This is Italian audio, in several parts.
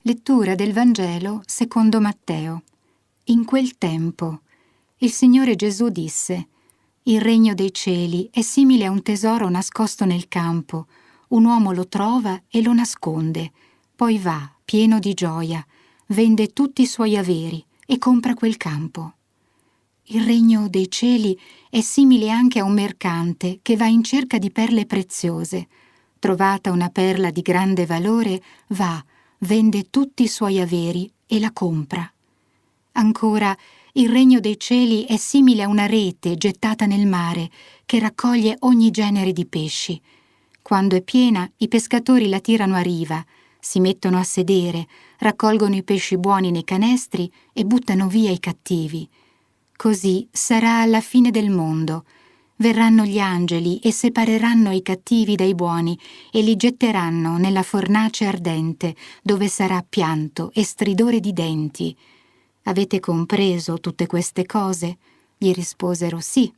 Lettura del Vangelo secondo Matteo. In quel tempo il Signore Gesù disse: «Il regno dei cieli è simile a un tesoro nascosto nel campo. Un uomo lo trova e lo nasconde. Poi va, pieno di gioia, vende tutti i suoi averi e compra quel campo». Il regno dei cieli è simile anche a un mercante che va in cerca di perle preziose. Trovata una perla di grande valore, va, vende tutti i suoi averi e la compra. Ancora, il regno dei cieli è simile a una rete gettata nel mare che raccoglie ogni genere di pesci. Quando è piena, i pescatori la tirano a riva, si mettono a sedere, raccolgono i pesci buoni nei canestri e buttano via i cattivi. Così sarà alla fine del mondo. Verranno gli angeli e separeranno i cattivi dai buoni e li getteranno nella fornace ardente, dove sarà pianto e stridore di denti. «Avete compreso tutte queste cose?» Gli risposero: «Sì».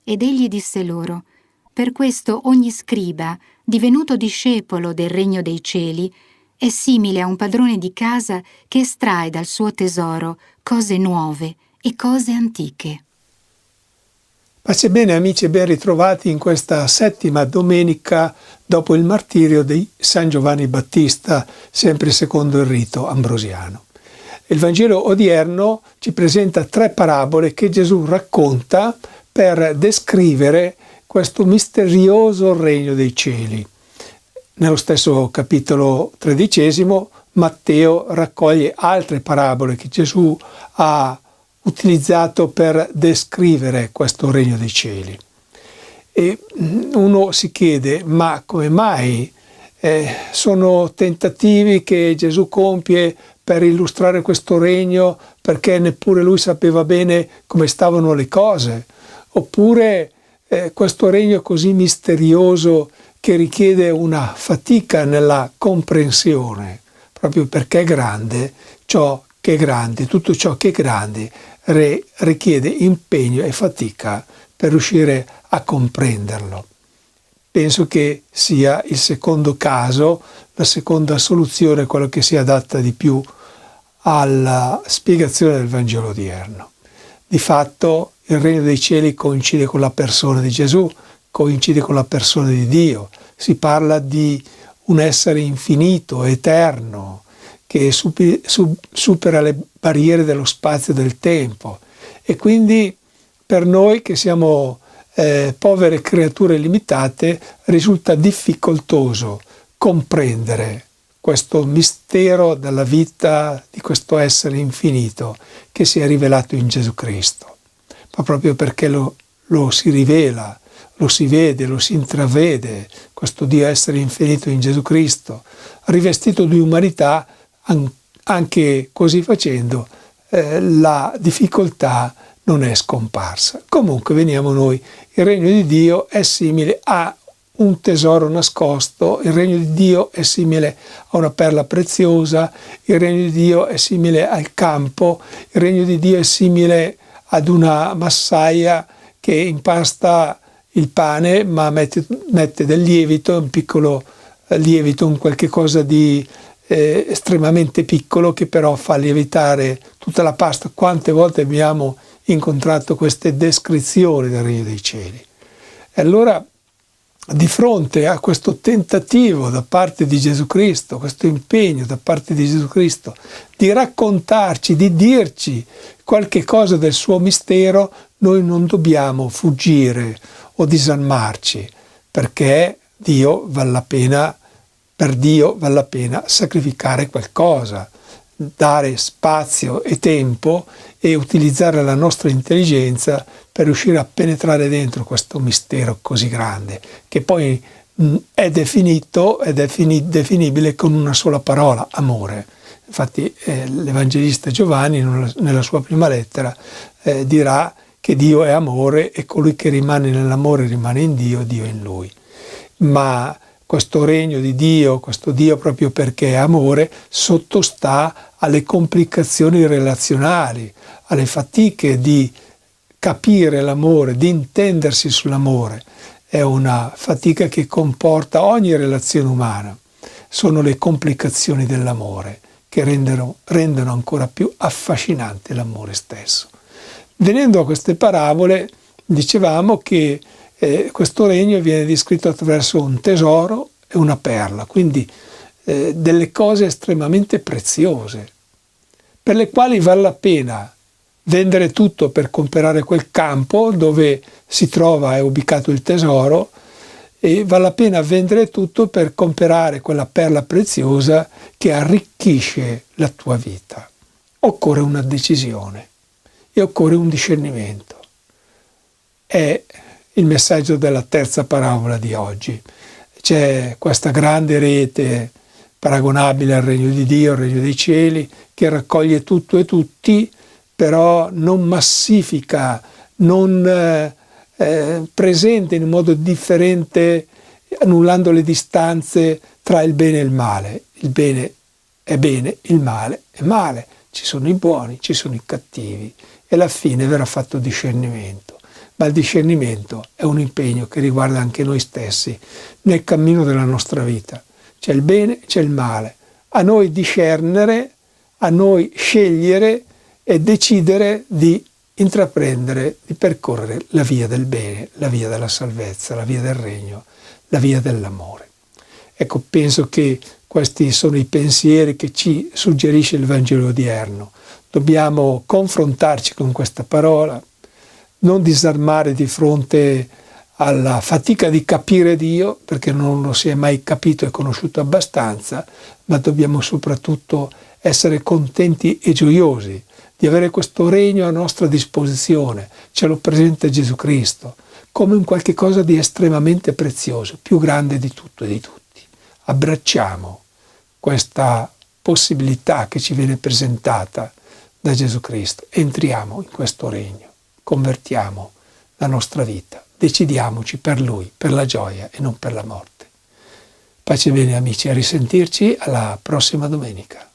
Ed egli disse loro: «Per questo ogni scriba, divenuto discepolo del regno dei cieli, è simile a un padrone di casa che estrae dal suo tesoro cose nuove e cose antiche». Pace e bene amici e ben ritrovati in questa settima domenica dopo il martirio di San Giovanni Battista, sempre secondo il rito ambrosiano. Il Vangelo odierno ci presenta 3 parabole che Gesù racconta per descrivere questo misterioso regno dei cieli. Nello stesso capitolo 13, Matteo raccoglie altre parabole che Gesù ha utilizzato per descrivere questo regno dei cieli. E uno si chiede: ma come mai sono tentativi che Gesù compie per illustrare questo regno, perché neppure lui sapeva bene come stavano le cose? Oppure questo regno così misterioso che richiede una fatica nella comprensione, proprio perché è grande, tutto ciò che è grande richiede impegno e fatica per riuscire a comprenderlo. Penso che sia il secondo caso, la seconda soluzione, quello che si adatta di più alla spiegazione del Vangelo odierno. Di fatto il regno dei cieli coincide con la persona di Gesù, coincide con la persona di Dio. Si parla di un essere infinito, eterno, che supera le barriere dello spazio e del tempo. E quindi per noi che siamo povere creature limitate risulta difficoltoso comprendere questo mistero della vita di questo essere infinito che si è rivelato in Gesù Cristo. Ma proprio perché lo si rivela, lo si vede, lo si intravede, questo Dio essere infinito in Gesù Cristo, rivestito di umanità, anche così facendo la difficoltà non è scomparsa. Comunque veniamo noi, il regno di Dio è simile a un tesoro nascosto, il regno di Dio è simile a una perla preziosa, il regno di Dio è simile al campo, il regno di Dio è simile ad una massaia che impasta il pane ma mette del lievito, un piccolo lievito, un qualche cosa di estremamente piccolo che però fa lievitare tutta la pasta. Quante volte abbiamo incontrato queste descrizioni del regno dei cieli? E allora, di fronte a questo tentativo da parte di Gesù Cristo, questo impegno da parte di Gesù Cristo di raccontarci, di dirci qualche cosa del suo mistero, noi non dobbiamo fuggire o disarmarci, perché per Dio vale la pena sacrificare qualcosa, dare spazio e tempo e utilizzare la nostra intelligenza per riuscire a penetrare dentro questo mistero così grande, che poi è definibile con una sola parola: amore. Infatti l'Evangelista Giovanni nella sua prima lettera dirà che Dio è amore e colui che rimane nell'amore rimane in Dio, Dio in lui. Ma questo regno di Dio, questo Dio proprio perché è amore, sottostà alle complicazioni relazionali, alle fatiche di capire l'amore, di intendersi sull'amore. È una fatica che comporta ogni relazione umana. Sono le complicazioni dell'amore che rendono ancora più affascinante l'amore stesso. Venendo a queste parabole, dicevamo che questo regno viene descritto attraverso un tesoro e una perla, quindi delle cose estremamente preziose, per le quali vale la pena vendere tutto per comprare quel campo dove si trova e ubicato il tesoro, e vale la pena vendere tutto per comprare quella perla preziosa che arricchisce la tua vita. Occorre una decisione e occorre un discernimento. È il messaggio della terza parabola di oggi. C'è questa grande rete paragonabile al regno di Dio, al regno dei cieli, che raccoglie tutto e tutti, però non massifica, non presenta in modo differente, annullando le distanze tra il bene e il male. Il bene è bene, il male è male. Ci sono i buoni, ci sono i cattivi, e alla fine verrà fatto discernimento. Ma il discernimento è un impegno che riguarda anche noi stessi nel cammino della nostra vita. C'è il bene, c'è il male. A noi discernere, a noi scegliere e decidere di intraprendere, di percorrere la via del bene, la via della salvezza, la via del regno, la via dell'amore. Ecco, penso che questi sono i pensieri che ci suggerisce il Vangelo odierno. Dobbiamo confrontarci con questa parola, non disarmare di fronte alla fatica di capire Dio, perché non lo si è mai capito e conosciuto abbastanza, ma dobbiamo soprattutto essere contenti e gioiosi di avere questo regno a nostra disposizione. Ce lo presenta Gesù Cristo come un qualche cosa di estremamente prezioso, più grande di tutto e di tutti. Abbracciamo questa possibilità che ci viene presentata da Gesù Cristo. Entriamo in questo regno, convertiamo la nostra vita, decidiamoci per Lui, per la gioia e non per la morte. Pace e bene amici, a risentirci alla prossima domenica.